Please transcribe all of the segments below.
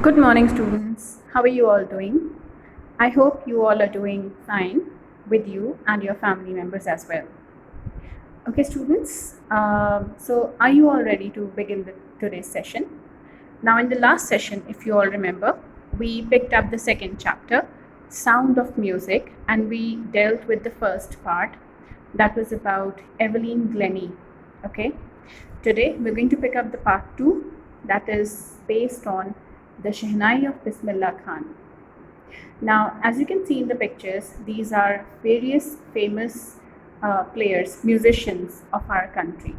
Good morning, students. How are you all doing? I hope you all are doing fine with you and your family members as well. Okay, students. So, are you all ready to begin today's session? Now, in the last session, if you all remember, we picked up the second chapter, Sound of Music, and we dealt with the first part that was about Evelyn Glennie. Okay, today we're going to pick up the part 2 that is based on the Shehnai of Bismillah Khan. Now, as you can see in the pictures, these are various famous players, musicians of our country.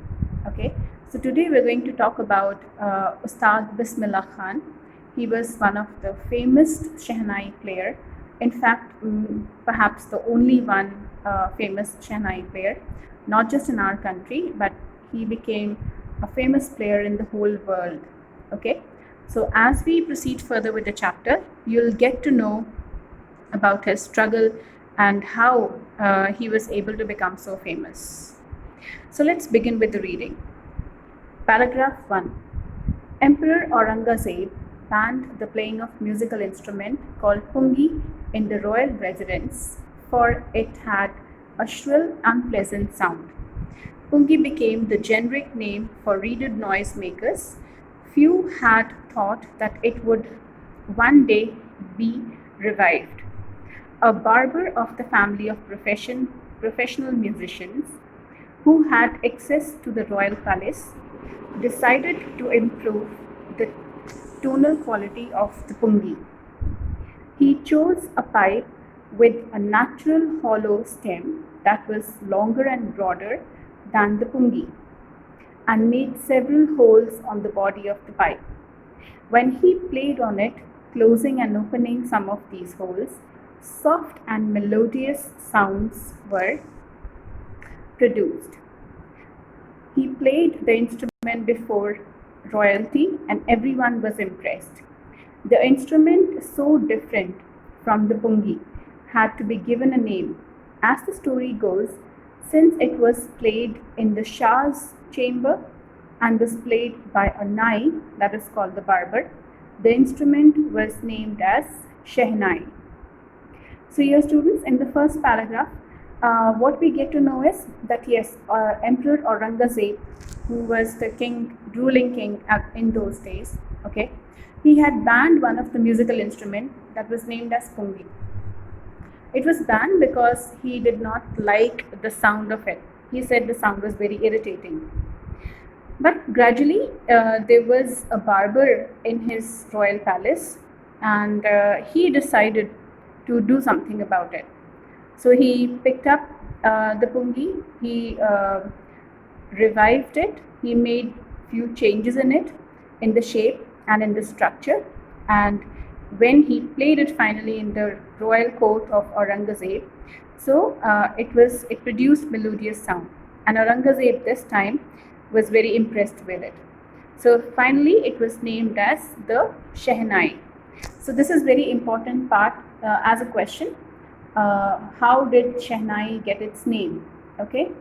Okay, so today we're going to talk about Ustad Bismillah Khan. He was one of the famous Shehnai player. In fact, perhaps the only one famous Shehnai player, not just in our country, but he became a famous player in the whole world. Okay, so as we proceed further with the chapter, you'll get to know about his struggle and how he was able to become so famous. So let's begin with the reading. Paragraph 1. Emperor Aurangzeb banned the playing of musical instrument called pungi in the royal residence, for it had a shrill, unpleasant sound. Pungi became the generic name for reeded noise makers. Few had thought that it would one day be revived. A barber of the family of professional musicians, who had access to the royal palace, decided to improve the tonal quality of the pungi. He chose a pipe with a natural hollow stem that was longer and broader than the pungi, and made several holes on the body of the pipe. When he played on it, closing and opening some of these holes, soft and melodious sounds were produced. He played the instrument before royalty, and everyone was impressed. The instrument, so different from the pungi, had to be given a name. As the story goes, since it was played in the Shah's chamber and was played by a Nai, that is called the barber, the instrument was named as Shehnai. So here, students, in the first paragraph, what we get to know is that yes, Emperor Aurangzeb, who was the ruling king in those days, okay, he had banned one of the musical instrument that was named as pungi. It was banned because he did not like the sound of it. He said the sound was very irritating. But gradually, there was a barber in his royal palace, and he decided to do something about it. So he picked up the pungi, he revived it, he made few changes in it, in the shape and in the structure, and when he played it finally in the royal court of Aurangzeb, so it produced melodious sound, and Aurangzeb this time was very impressed with it. So finally it was named as the Shehnai. So this is very important part as a question. How did Shehnai get its name? Okay.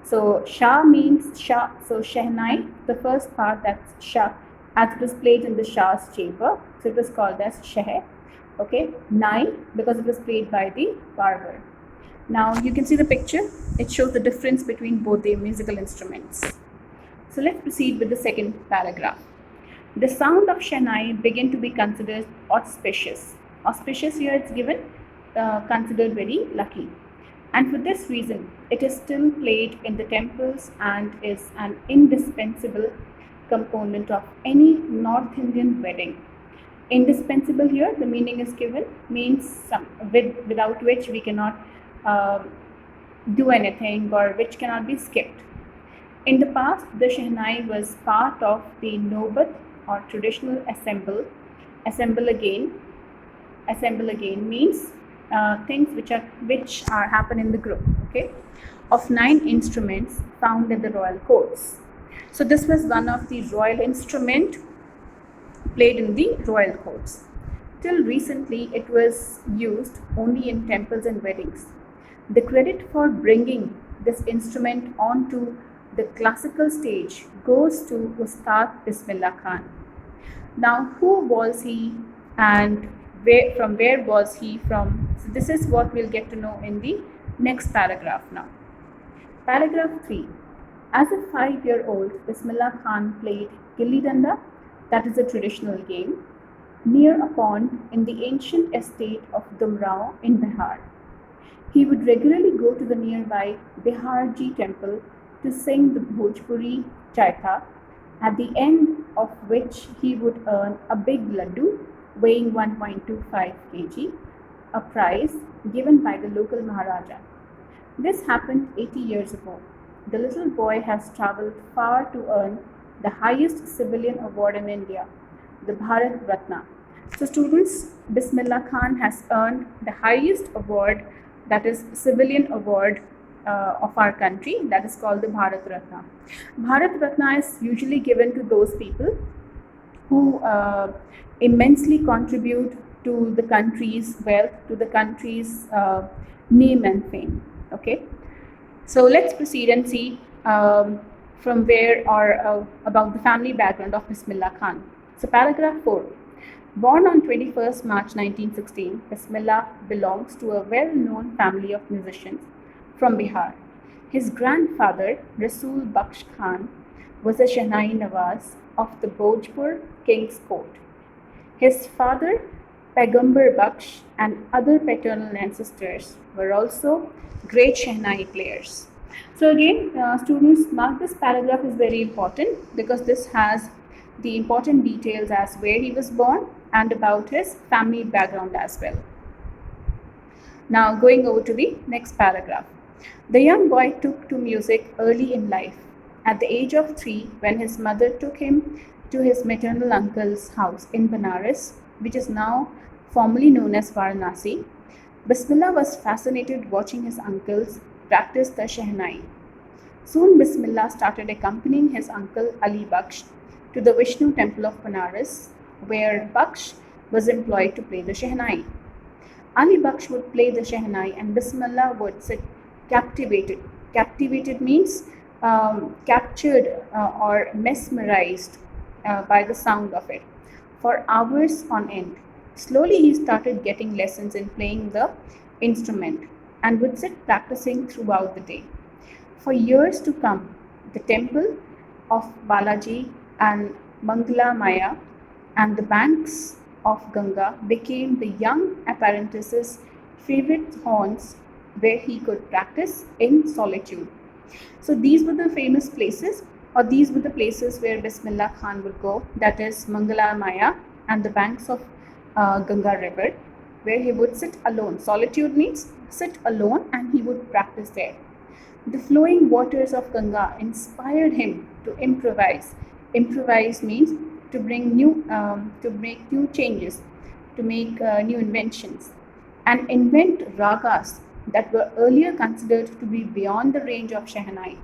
So Shah means Shah. So Shehnai, the first part, that's Shah, as it was played in the Shah's chamber. So it was called as Sheh. Okay. Nai, because it was played by the barber. Now you can see the picture. It shows the difference between both the musical instruments. So let's proceed with the second paragraph. The sound of Shehnai began to be considered auspicious. Auspicious here it's given, considered very lucky. And for this reason, it is still played in the temples and is an indispensable component of any North Indian wedding. Indispensable here, the meaning is given, means without which we cannot do anything, or which cannot be skipped. In the past, the Shehnai was part of the Nobat or traditional assemble. Assemble again means things which are happen in the group, okay, of 9 instruments found in the royal courts. So this was one of the royal instrument played in the royal courts. Till recently, it was used only in temples and weddings. The credit for bringing this instrument onto the classical stage goes to Ustad Bismillah Khan. Now, who was he and where was he from? So this is what we'll get to know in the next paragraph now. Paragraph 3. As a 5-year-old, Bismillah Khan played Gilli Danda, that is a traditional game, near a pond in the ancient estate of Dumrao in Bihar. He would regularly go to the nearby Biharji temple to sing the Bhojpuri Chaitha, at the end of which he would earn a big laddu weighing 1.25 kg, a prize given by the local Maharaja. This happened 80 years ago. The little boy has travelled far to earn the highest civilian award in India, the Bharat Ratna. So students, Bismillah Khan has earned the highest award, that is civilian award of our country, that is called the Bharat Ratna. Bharat Ratna is usually given to those people who immensely contribute to the country's wealth, to the country's name and fame. Okay, so let's proceed and see from where or about the family background of Bismillah Khan. So paragraph 4. Born on 21st March 1916, Bismillah belongs to a well-known family of musicians from Bihar. His grandfather, Rasul Baksh Khan, was a Shehnai Nawaz of the Bhojpur King's Court. His father, Pagambar Baksh, and other paternal ancestors were also great Shehnai players. So again, students, mark this paragraph is very important because this has the important details as where he was born and about his family background as well. Now going over to the next paragraph. The young boy took to music early in life. At the age of 3, when his mother took him to his maternal uncle's house in Banaras, which is now formerly known as Varanasi, Bismillah was fascinated watching his uncles practice the Shehnai. Soon Bismillah started accompanying his uncle Ali Baksh to the Vishnu temple of Banaras, where Baksh was employed to play the Shehnai. Ali Baksh would play the Shehnai and Bismillah would sit captivated. Captivated means captured or mesmerized by the sound of it for hours on end. Slowly he started getting lessons in playing the instrument and would sit practicing throughout the day. For years to come, the temple of Balaji and Mangala Maya and the banks of Ganga became the young apprentice's favorite haunts where he could practice in solitude. So these were the famous places, or these were the places where Bismillah Khan would go, that is Mangala Maya and the banks of Ganga river, where he would sit alone. Solitude means sit alone and he would practice there. The flowing waters of Ganga inspired him to improvise. Improvise means to bring to make new changes, to make new inventions, and invent ragas that were earlier considered to be beyond the range of Shehnai.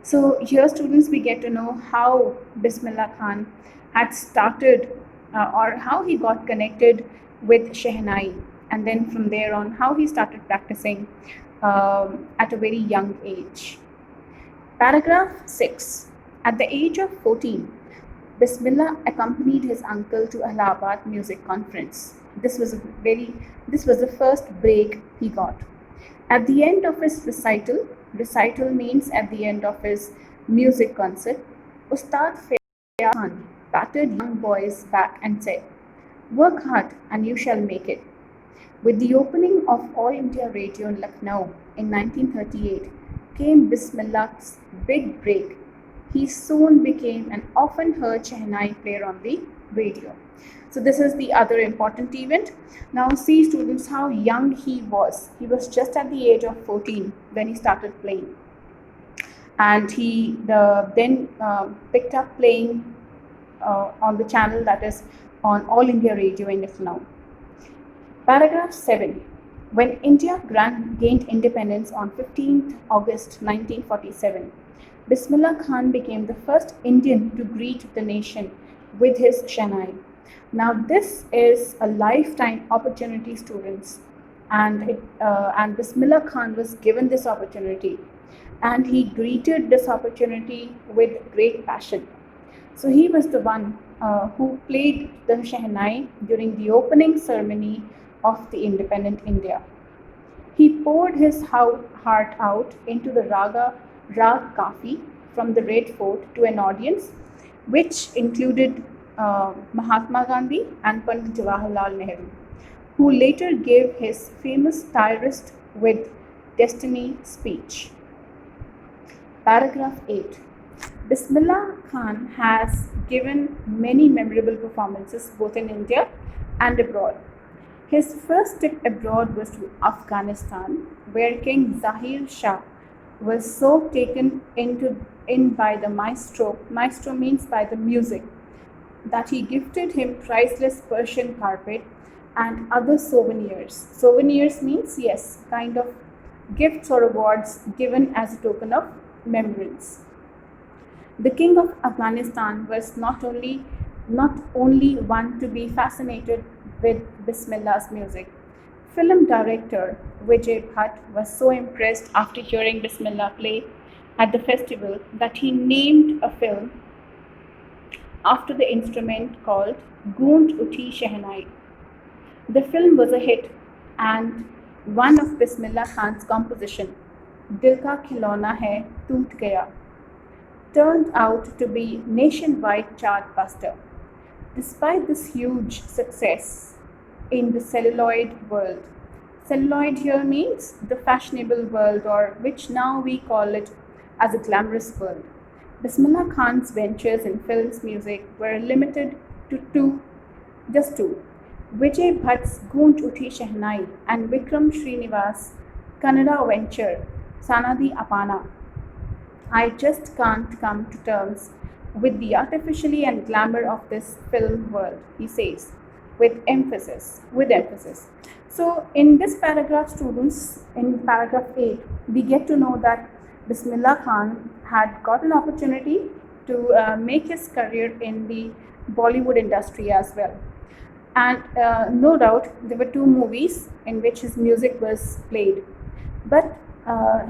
So here, students, we get to know how Bismillah Khan had started or how he got connected with Shehnai, and then from there on how he started practicing at a very young age. Paragraph 6. At the age of 14, Bismillah accompanied his uncle to Allahabad Music Conference. This was the first break he got. At the end of his recital means at the end of his music concert, Ustad Fayaz Khan patted young boys back and said, "Work hard and you shall make it." With the opening of All India Radio in Lucknow in 1938 came Bismillah's big break. He soon became an often heard Shehnai player on the radio. So this is the other important event. Now see, students, how young he was. He was just at the age of 14 when he started playing. And he then picked up playing on the channel that is on All India Radio in Lucknow. Paragraph 7. When India gained independence on 15th August 1947, Bismillah Khan became the first Indian to greet the nation with his Shehnai. Now this is a lifetime opportunity, students, and Bismillah Khan was given this opportunity, and he greeted this opportunity with great passion. So he was the one who played the Shehnai during the opening ceremony of the independent India. He poured his heart out into the Rag Kafi from the Red Fort to an audience which included Mahatma Gandhi and Pandit Jawaharlal Nehru, who later gave his famous Tirist with Destiny speech. Paragraph 8. Bismillah Khan has given many memorable performances both in India and abroad. His first trip abroad was to Afghanistan, where King Zahir Shah was so taken in by the maestro means by the music, that he gifted him priceless Persian carpet and other souvenirs. Souvenirs means, yes, kind of gifts or awards given as a token of remembrance. The king of Afghanistan was not only one to be fascinated with Bismillah's music. Film director Vijay Bhatt was so impressed after hearing Bismillah play at the festival that he named a film after the instrument called Goond Uthi Shehnai. The film was a hit, and one of Bismillah Khan's composition, Dil Ka Khilona Hai Toot Gaya, turned out to be nationwide chart buster. Despite this huge success in the celluloid world, celluloid here means the fashionable world, or which now we call it as a glamorous world. Bismillah Khan's ventures in films music were limited to just two: Vijay Bhatt's Goond Uthi Shehnai and Vikram Srinivas' Kannada venture Sanadi Apana. I just can't come to terms with the artificiality and glamour of this film world, he says, with emphasis. So in this paragraph, students, in paragraph 8, we get to know that Bismillah Khan had got an opportunity to make his career in the Bollywood industry as well. And no doubt there were two movies in which his music was played. But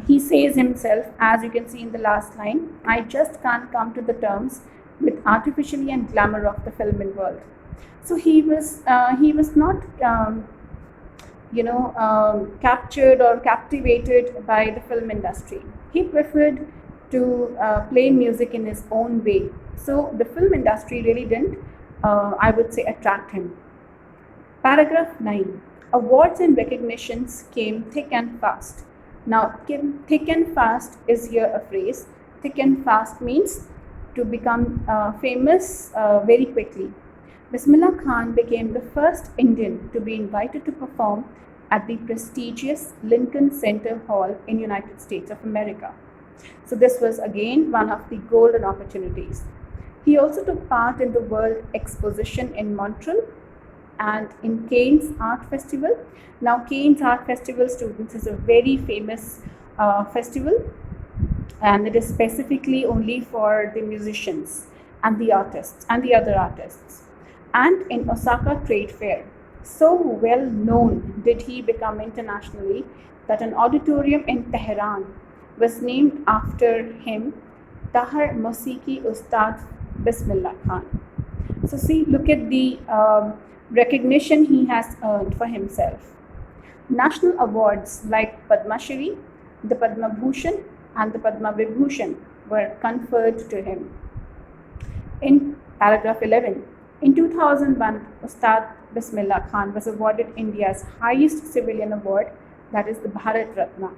he says himself, as you can see in the last line, I just can't come to the terms with artificiality and glamour of the film world. So he was not captured or captivated by the film industry. He preferred to play music in his own way. So the film industry really didn't, I would say, attract him. Paragraph 9. Awards and recognitions came thick and fast. Now, thick and fast is here a phrase. Thick and fast means to become famous very quickly. Bismillah Khan became the first Indian to be invited to perform at the prestigious Lincoln Center Hall in United States of America. So this was again one of the golden opportunities. He also took part in the World Exposition in Montreal and in Cannes Art Festival. Now, Cannes Art Festival, students, is a very famous festival, and it is specifically only for the musicians and the artists and the other artists. And in Osaka Trade Fair, so well known did he become internationally that an auditorium in Tehran was named after him, Tahar Mosiki Ustad Bismillah Khan. So see, look at the recognition he has earned for himself. National awards like Padma Shri, the Padma Bhushan and the Padma Vibhushan were conferred to him. In paragraph 11, in 2001, Ustad Bismillah Khan was awarded India's highest civilian award, that is the Bharat Ratna.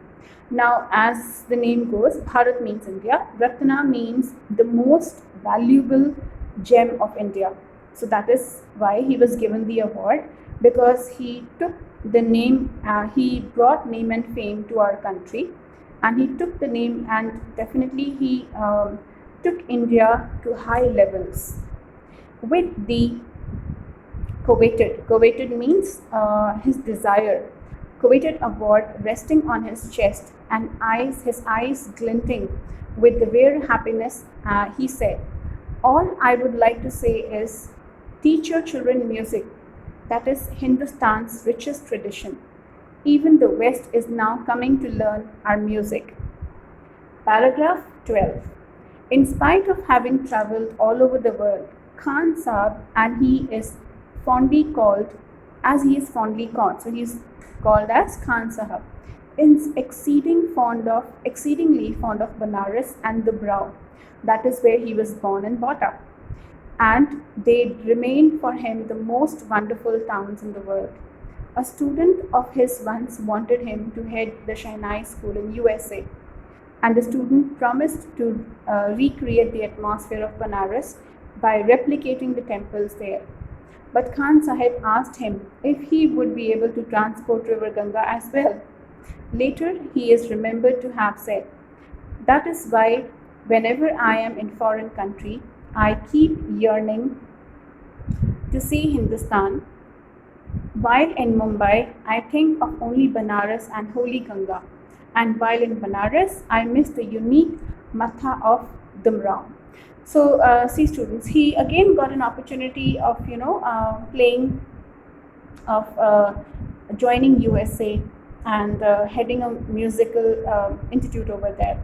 Now, as the name goes, Bharat means India, Ratna means the most valuable gem of India. So that is why he was given the award, because he took the name, he brought name and fame to our country, and he took the name, and definitely he took India to high levels with the coveted means his desire, coveted award resting on his chest and his eyes glinting with the rare happiness. He said, all I would like to say is, teach your children music. That is Hindustan's richest tradition. Even the West is now coming to learn our music. Paragraph 12. In spite of having traveled all over the world, Khan Saab, and he is fondly called, as he is fondly called, so he is called as Khan Sahab, is exceedingly fond of Banaras and the brow. That is where he was born and brought up. And they remained for him the most wonderful towns in the world. A student of his once wanted him to head the Shehnai school in USA, and the student promised to recreate the atmosphere of Banaras by replicating the temples there. But Khan Sahib asked him if he would be able to transport River Ganga as well. Later, he is remembered to have said, "That is why whenever I am in foreign country, I keep yearning to see Hindustan. While in Mumbai, I think of only Banaras and Holy Ganga. And while in Banaras, I miss the unique Matha of Dumraon." So, see students, he again got an opportunity of, playing, of joining USA and heading a musical institute over there.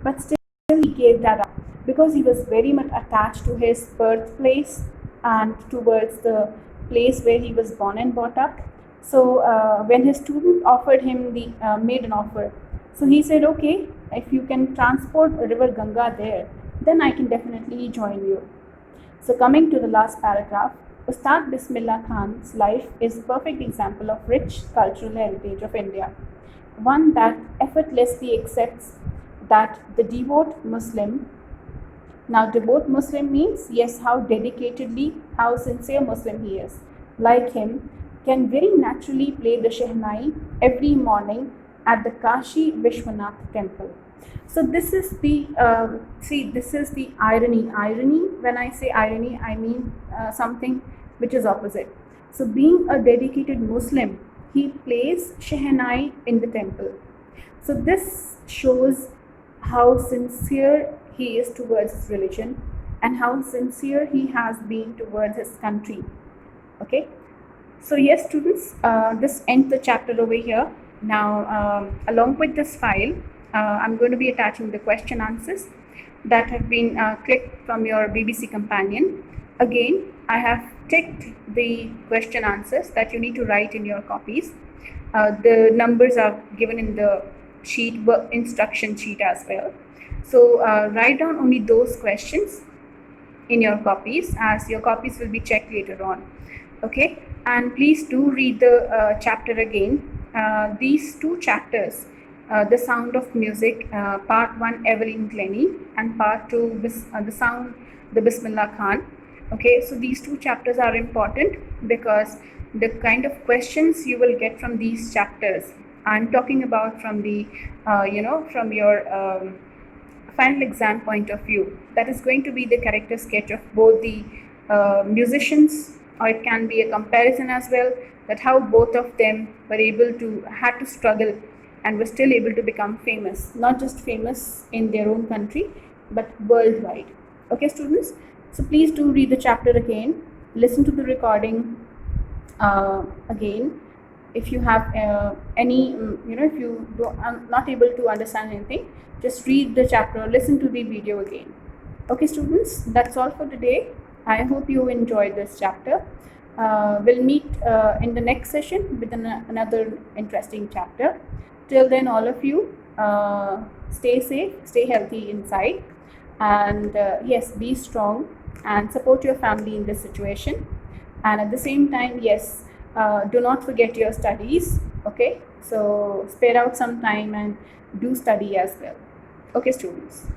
But still he gave that up because he was very much attached to his birthplace and towards the place where he was born and brought up. So when his student offered him made an offer, so he said, okay, if you can transport River Ganga there, then I can definitely join you. So coming to the last paragraph, Ustad Bismillah Khan's life is a perfect example of rich cultural heritage of India, one that effortlessly accepts that the devout Muslim, now devout Muslim means, yes, how dedicatedly, how sincere Muslim he is, like him, can very naturally play the Shehnai every morning at the Kashi Vishwanath temple. So this is the this is the irony. When I say irony, I mean something which is opposite. So being a dedicated Muslim, he plays Shehnai in the temple. So this shows how sincere he is towards his religion and how sincere he has been towards his country. Okay. So yes, students, this ends the chapter over here. Now, along with this file, I'm going to be attaching the question answers that have been clicked from your BBC Companion. Again, I have ticked the question answers that you need to write in your copies. The numbers are given in the sheet, instruction sheet as well. So write down only those questions in your copies, as your copies will be checked later on. Okay, and please do read the chapter again. These two chapters, The Sound of Music, part 1 Evelyn Glennie, and part 2 the Bismillah Khan. Okay, so these two chapters are important because the kind of questions you will get from these chapters, I'm talking about from the from your final exam point of view, that is going to be the character sketch of both the musicians, or it can be a comparison as well, that how both of them were had to struggle and were still able to become famous, not just famous in their own country, but worldwide. Okay, students, so please do read the chapter again, listen to the recording again. If you have any, if you are not able to understand anything, just read the chapter or listen to the video again. Okay, students, that's all for today. I hope you enjoyed this chapter. We'll meet in the next session with another interesting chapter. Till then, all of you, stay safe, stay healthy inside, and yes, be strong and support your family in this situation. And at the same time, yes, do not forget your studies. Okay, so spare out some time and do study as well. Okay, students.